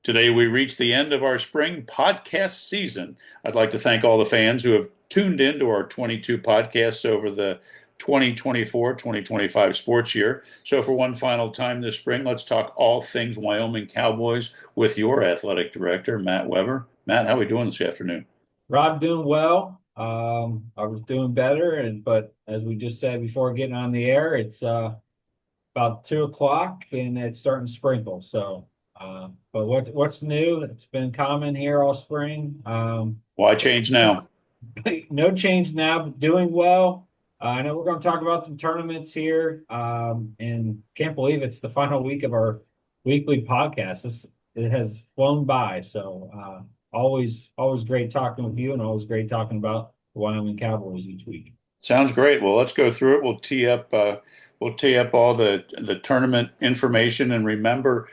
Today, we reach the end of our spring podcast season. I'd like to thank all the fans who have tuned in to our 22 podcasts over the 2024-2025 sports year. So, for one final time this spring, let's talk all things Wyoming Cowboys with your athletic director, Matt Weber. Matt, how are we doing this afternoon? Rob doing well. I was doing better, but as we just said before getting on the air, it's about 2 o'clock and it's starting to sprinkle. But what's new? It's been common here all spring. Why change now? No change now, but doing well. I know we're going to talk about some tournaments here, and can't believe it's the final week of our weekly podcast. It has flown by. Always great talking with you, and always great talking about the Wyoming Cowboys each week. Sounds great. Well, let's go through it. We'll tee up all the tournament information, and remember,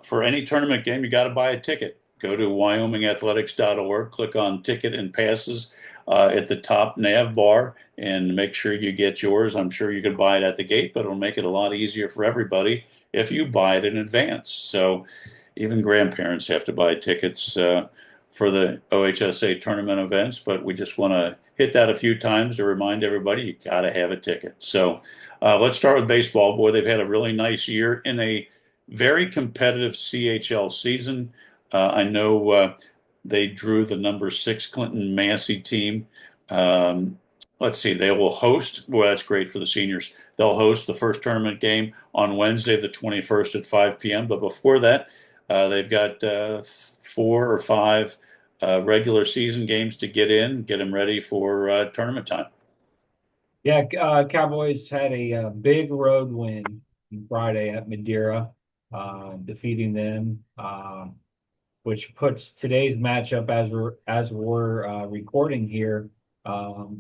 for any tournament game, you got to buy a ticket. Go to wyomingathletics.org, click on ticket and passes at the top nav bar, and make sure you get yours. I'm sure you could buy it at the gate, but it'll make it a lot easier for everybody if you buy it in advance. So even grandparents have to buy tickets for the OHSA tournament events, but we just want to hit that a few times to remind everybody you got to have a ticket. So let's start with baseball. Boy, they've had a really nice year in a very competitive CHL season. I know they drew the number 6 Clinton Massey team. Let's see, they will host, boy, that's great for the seniors. They'll host the first tournament game on Wednesday, the 21st at 5 p.m. But before that, they've got 4 or 5 regular season games to get them ready for tournament time. Yeah, Cowboys had a big road win Friday at Madeira, defeating them, which puts today's matchup as we're recording here.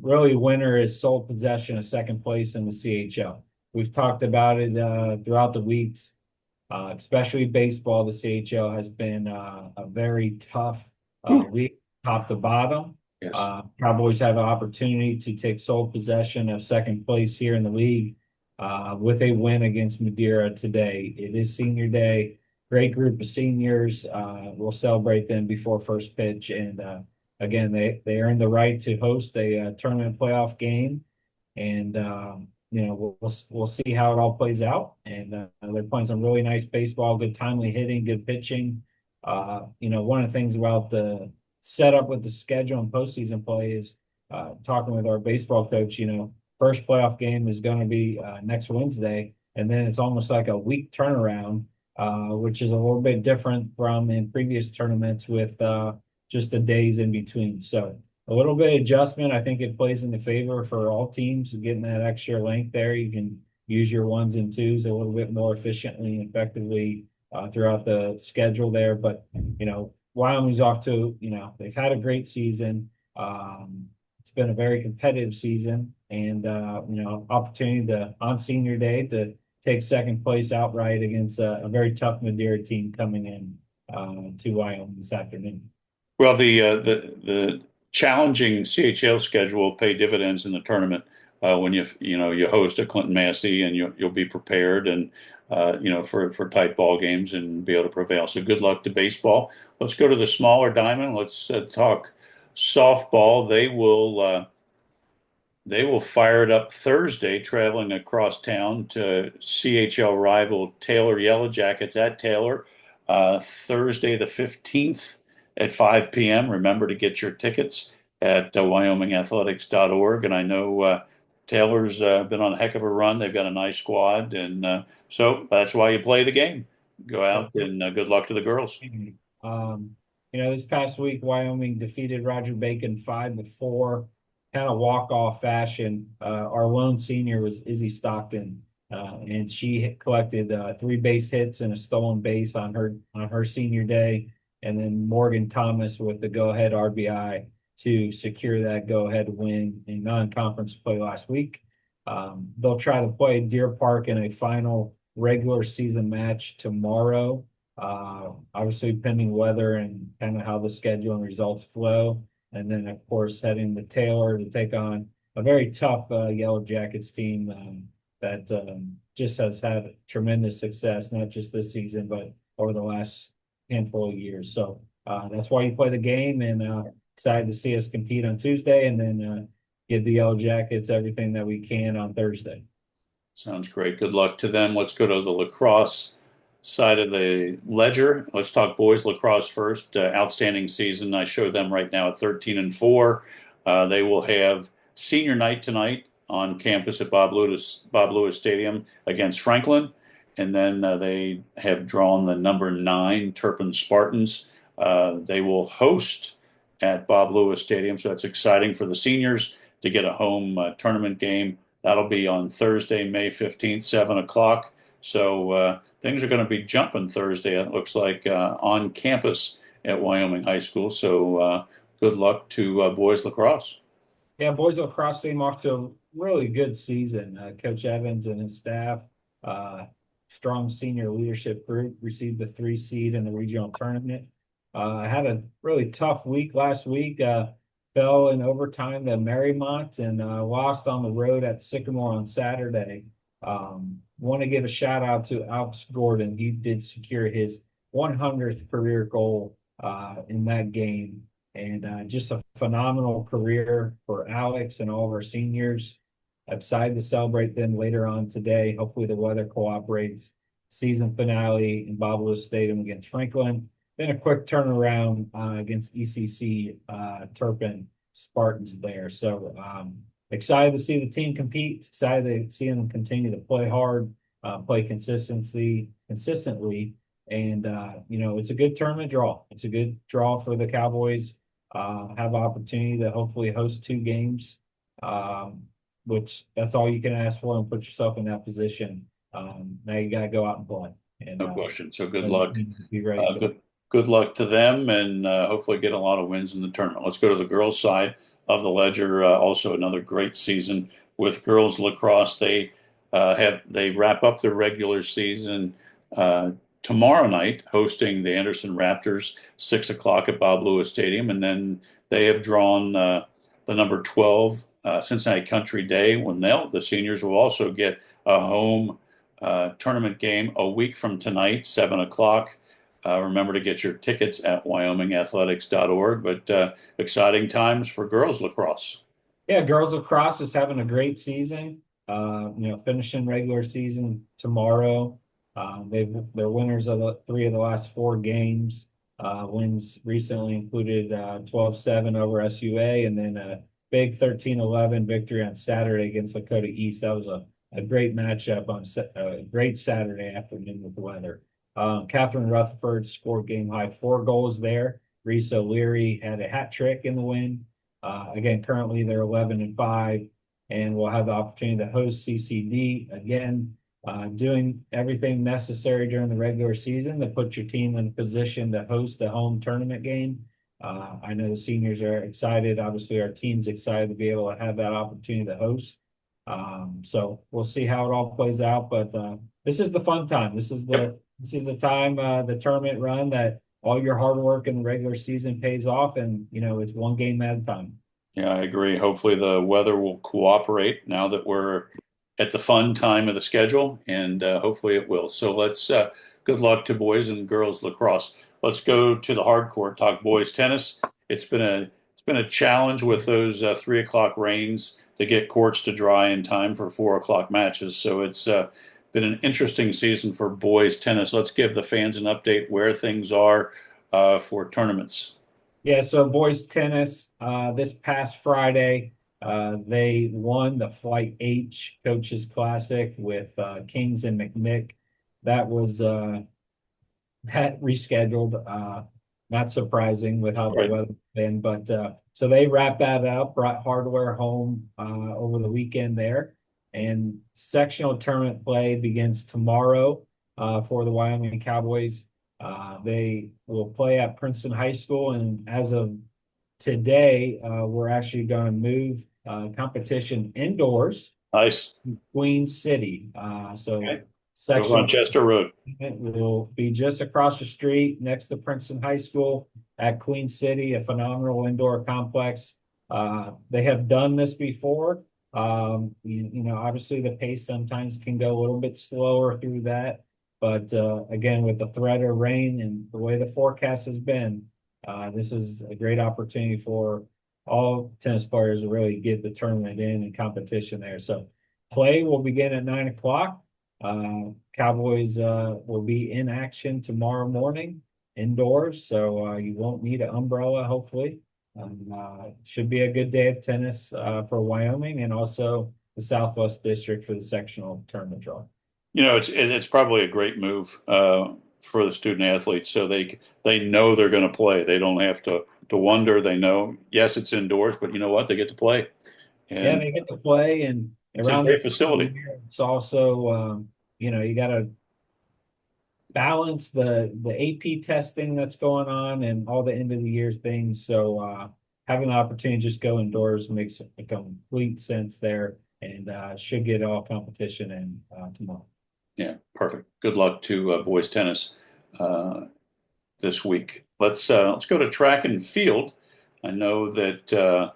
Really, winner is sole possession of second place in the CHL. We've talked about it throughout the weeks, especially baseball. The CHL has been a very tough league, top to bottom. Yes. Cowboys have an opportunity to take sole possession of second place here in the league with a win against Madeira today. It is senior day. Great group of seniors. We'll celebrate them before first pitch. And again, they earned the right to host a tournament playoff game. And we'll see how it all plays out. And they're playing some really nice baseball, good timely hitting, good pitching. One of the things about the setup with the schedule and postseason play is talking with our baseball coach. First playoff game is going to be next Wednesday, and then it's almost like a week turnaround, which is a little bit different from in previous tournaments with just the days in between. So a little bit of adjustment. I think it plays in the favor for all teams getting that extra length there. You can use your ones and twos a little bit more efficiently and effectively throughout the schedule there. But, Wyoming's off to, they've had a great season. It's been a very competitive season and, opportunity on senior day to take second place outright against a very tough Madeira team coming in to Wyoming this afternoon. Well, the challenging CHL schedule will pay dividends in the tournament when you host a Clinton Massey, and you'll be prepared and for tight ball games and be able to prevail. So good luck to baseball. Let's go to the smaller diamond. Let's talk softball. They will fire it up Thursday, traveling across town to CHL rival Taylor Yellow Jackets at Taylor, Thursday the 15th at 5 p.m. Remember to get your tickets at wyomingathletics.org. And I know Taylor's been on a heck of a run. They've got a nice squad, and so that's why you play the game. Go out and good luck to the girls. Um, this past week, Wyoming defeated Roger Bacon 5-4, kind of walk-off fashion. Our lone senior was Izzy Stockton, and she collected 3 base hits and a stolen base on her senior day. And then Morgan Thomas with the go-ahead RBI to secure that go-ahead win in non-conference play last week. They'll try to play Deer Park in a final regular season match tomorrow. Obviously, pending weather and kind of how the schedule and results flow. And then, of course, heading to Taylor to take on a very tough Yellow Jackets team that just has had tremendous success, not just this season, but over the last handful of years. So that's why you play the game, and excited to see us compete on Tuesday, and then give the Yellow Jackets everything that we can on Thursday. Sounds great. Good luck to them. Let's go to the lacrosse side of the ledger. Let's talk boys lacrosse first. Outstanding season. I show them right now at 13-4. They will have senior night tonight on campus at Bob Lewis Stadium against Franklin, and then they have drawn the number 9 Turpin Spartans. They will host at Bob Lewis Stadium, so that's exciting for the seniors to get a home tournament game. That'll be on Thursday, May 15th, 7 o'clock. So things are going to be jumping Thursday, it looks like, on campus at Wyoming High School. So good luck to boys lacrosse. Yeah, boys lacrosse team off to a really good season. Coach Evans and his staff, uh, strong senior leadership group, received the 3 seed in the regional tournament. I had a really tough week last week. Fell in overtime to Marymount and lost on the road at Sycamore on Saturday. Want to give a shout out to Alex Gordon. He did secure his 100th career goal in that game, and just a phenomenal career for Alex and all of our seniors. I'm excited to celebrate them later on today. Hopefully the weather cooperates. Season finale in Bob Lewis Stadium against Franklin. Then a quick turnaround against ECC Turpin Spartans there. So excited to see the team compete. Excited to see them continue to play hard, play consistently, and it's a good tournament draw. It's a good draw for the Cowboys. Have opportunity to hopefully host 2 games, which that's all you can ask for, and put yourself in that position. Now you got to go out and play, and No question. So good luck. be ready to go. Good luck to them, and hopefully get a lot of wins in the tournament. Let's go to the girls' side of the ledger. Also, another great season with girls lacrosse. They wrap up their regular season tomorrow night, hosting the Anderson Raptors, 6 o'clock at Bob Lewis Stadium, and then they have drawn the number 12 Cincinnati Country Day, when the seniors will also get a home tournament game a week from tonight, 7 o'clock. Remember to get your tickets at wyomingathletics.org. But exciting times for girls lacrosse. Yeah, girls lacrosse is having a great season. Finishing regular season tomorrow. They're winners of 3 of the last 4 games. Wins recently included 12-7 over SUA, and then a big 13-11 victory on Saturday against Lakota East. That was a great matchup on a great Saturday afternoon with the weather. Catherine Rutherford scored game high 4 goals there. Reese O'Leary had a hat trick in the win. Again, currently they're 11-5, and we'll have the opportunity to host CCD again, doing everything necessary during the regular season to put your team in a position to host a home tournament game. I know the seniors are excited. Obviously, our team's excited to be able to have that opportunity to host. So we'll see how it all plays out. But this is the fun time. This is the time, the tournament run, that all your hard work in the regular season pays off, and it's 1 game at a time. Yeah, I agree. Hopefully the weather will cooperate now that we're at the fun time of the schedule, and hopefully it will. So let's good luck to boys and girls lacrosse. Let's go to the hard court, talk boys tennis. It's been a challenge with those 3 o'clock rains to get courts to dry in time for 4 o'clock matches. So it's been an interesting season for boys tennis. Let's give the fans an update where things are for tournaments. Yeah, so boys tennis, this past Friday, they won the Flight H Coaches Classic with Kings and McNick. That was had rescheduled. Not surprising with how the Right. weather's been, but so they wrapped that up, brought hardware home over the weekend there, and sectional tournament play begins tomorrow for the Wyoming Cowboys. They will play at Princeton High School, and as of today, we're actually going to move competition indoors, Nice. Queen City. So Okay. Over on sectional Chester Road. it will be just across the street next to Princeton High School at Queen City, a phenomenal indoor complex. They have done this before. Obviously the pace sometimes can go a little bit slower through that. But again, with the threat of rain and the way the forecast has been, this is a great opportunity for all tennis players to really get the tournament in and competition there. So play will begin at 9 o'clock. Cowboys will be in action tomorrow morning indoors, so you won't need an umbrella, hopefully. Should be a good day of tennis for Wyoming and also the Southwest District for the sectional tournament draw. It's probably a great move for the student athletes, so they know they're going to play. They don't have to wonder. They know, yes, it's indoors, but you know what? They get to play, Yeah, and they get to play, and it's a around great this time of facility. year, it's also you got to balance the AP testing that's going on and all the end of the year things. So having the opportunity to just go indoors makes a complete sense there, and should get all competition in tomorrow. Yeah, perfect. Good luck to boys tennis uh, this week. Let's go to track and field. I know that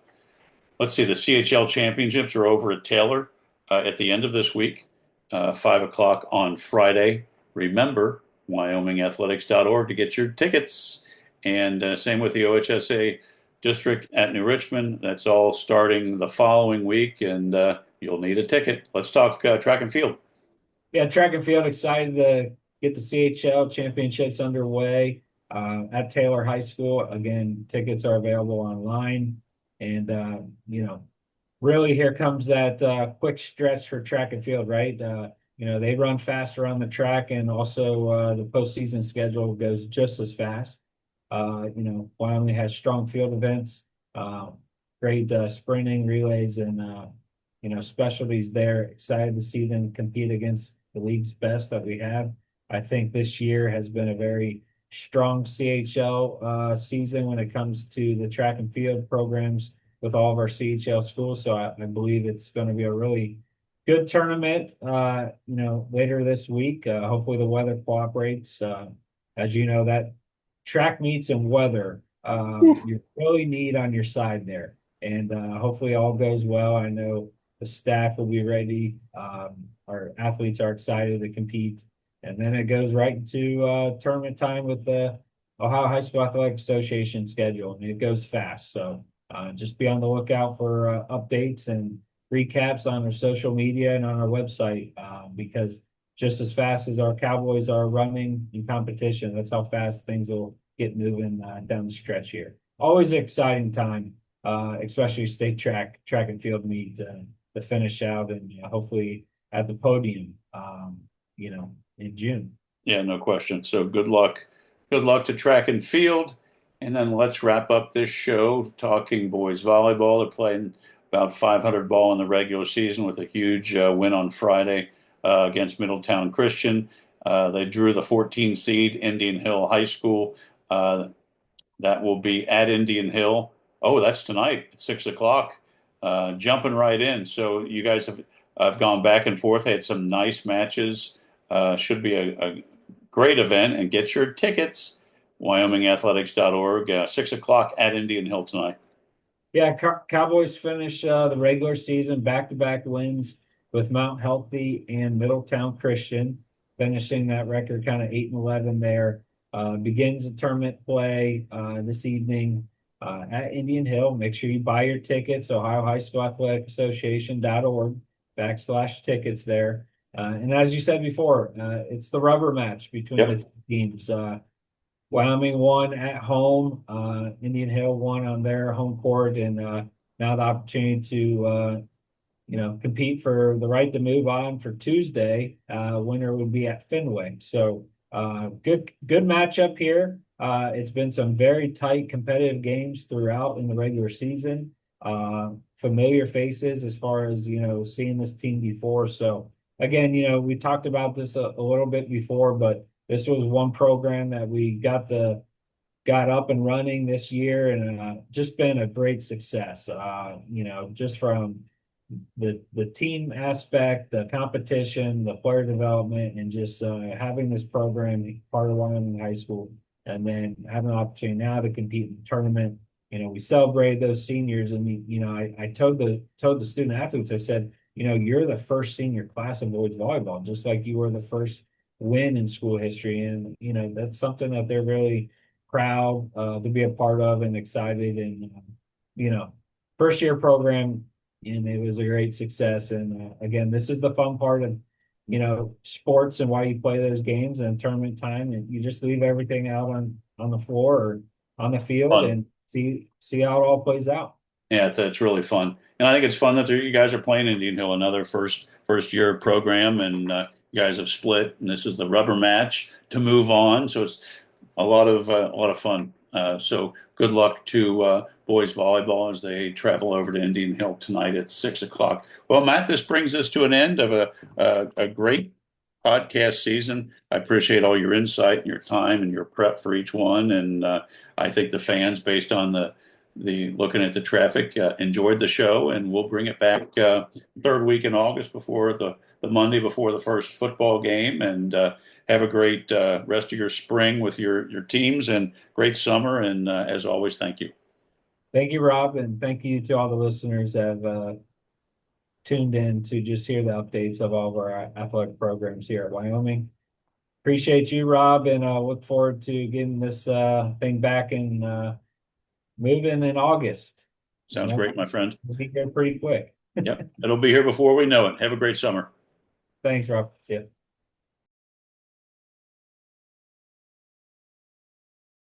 let's see, the CHL championships are over at Taylor at the end of this week, 5 o'clock on Friday. Remember, WyomingAthletics.org to get your tickets. And same with the OHSA district at New Richmond. That's all starting the following week, and you'll need a ticket. Let's talk track and field. Yeah, track and field excited to get the CHL championships underway at Taylor High School. Again, tickets are available online, and really here comes that quick stretch for track and field, right? They run faster on the track, and also the postseason schedule goes just as fast. Wyoming has strong field events, uh, great sprinting, relays, and specialties there. Excited to see them compete against the league's best that we have. I think this year has been a very strong CHL season when it comes to the track and field programs with all of our CHL schools. So I believe it's going to be a really good tournament, later this week. Hopefully the weather cooperates. As you know, that track meets and weather, you really need on your side there. And hopefully all goes well. I know the staff will be ready. Our athletes are excited to compete. And then it goes right into tournament time with the Ohio High School Athletic Association schedule, and it goes fast. So just be on the lookout for updates and recaps on our social media and on our website because just as fast as our Cowboys are running in competition, that's how fast things will get moving down the stretch here. Always an exciting time, especially state track and field meet to finish out and hopefully at the podium, in June. Yeah, no question. So good luck. Good luck to track and field. And then let's wrap up this show talking boys volleyball. They're playing about 500 ball in the regular season with a huge win on Friday against Middletown Christian. They drew the 14 seed Indian Hill High School. That will be at Indian Hill. Oh, that's tonight at 6 o'clock. Jumping right in. So you guys have gone back and forth. Had some nice matches. Should be a great event. And get your tickets. WyomingAthletics.org. 6 o'clock at Indian Hill tonight. Yeah, Cowboys finish the regular season back-to-back wins with Mount Healthy and Middletown Christian, finishing that record kind of 8-11 there. Begins the tournament play this evening at Indian Hill. Make sure you buy your tickets, Ohio High School Athletic Association.org/tickets there. And as you said before, it's the rubber match between the Yep. two teams. Wyoming won at home. Indian Hill won on their home court, and now the opportunity to compete for the right to move on for Tuesday. Winner would be at Fenway. So good matchup here. It's been some very tight competitive games throughout in the regular season. Familiar faces as far as seeing this team before. So again, we talked about this a little bit before, but this was one program that we got up and running this year, and just been a great success. Just from the team aspect, the competition, the player development, and just having this program part of Wyoming High School, and then having an opportunity now to compete in the tournament. We celebrated those seniors, and I told the student athletes, I said, you're the first senior class in boys volleyball, just like you were the first win in school history. And, that's something that they're really proud to be a part of and excited. And, you know, first year program, and it was a great success. And again, this is the fun part of, sports and why you play those games and tournament time. And you just leave everything out on the floor or on the field Fun. and see how it all plays out. Yeah, it's really fun, and I think it's fun that you guys are playing Indian Hill, another first year program, and you guys have split, and this is the rubber match to move on. So it's a lot of fun. So good luck to boys volleyball as they travel over to Indian Hill tonight at 6 o'clock. Well, Matt, this brings us to an end of a great podcast season. I appreciate all your insight and your time and your prep for each one, and I think the fans, based on the looking at the traffic, enjoyed the show, and we'll bring it back third week in August before the Monday before the first football game, and have a great rest of your spring with your teams and great summer. And as always, thank you. Thank you, Rob, and thank you to all the listeners that have tuned in to just hear the updates of all of our athletic programs here at Wyoming. Appreciate you, Rob, and look forward to getting this thing back and moving in August. And Sounds great, my friend. we'll be here pretty quick. Yep, it'll be here before we know it. Have a great summer. Thanks, Rob. See ya.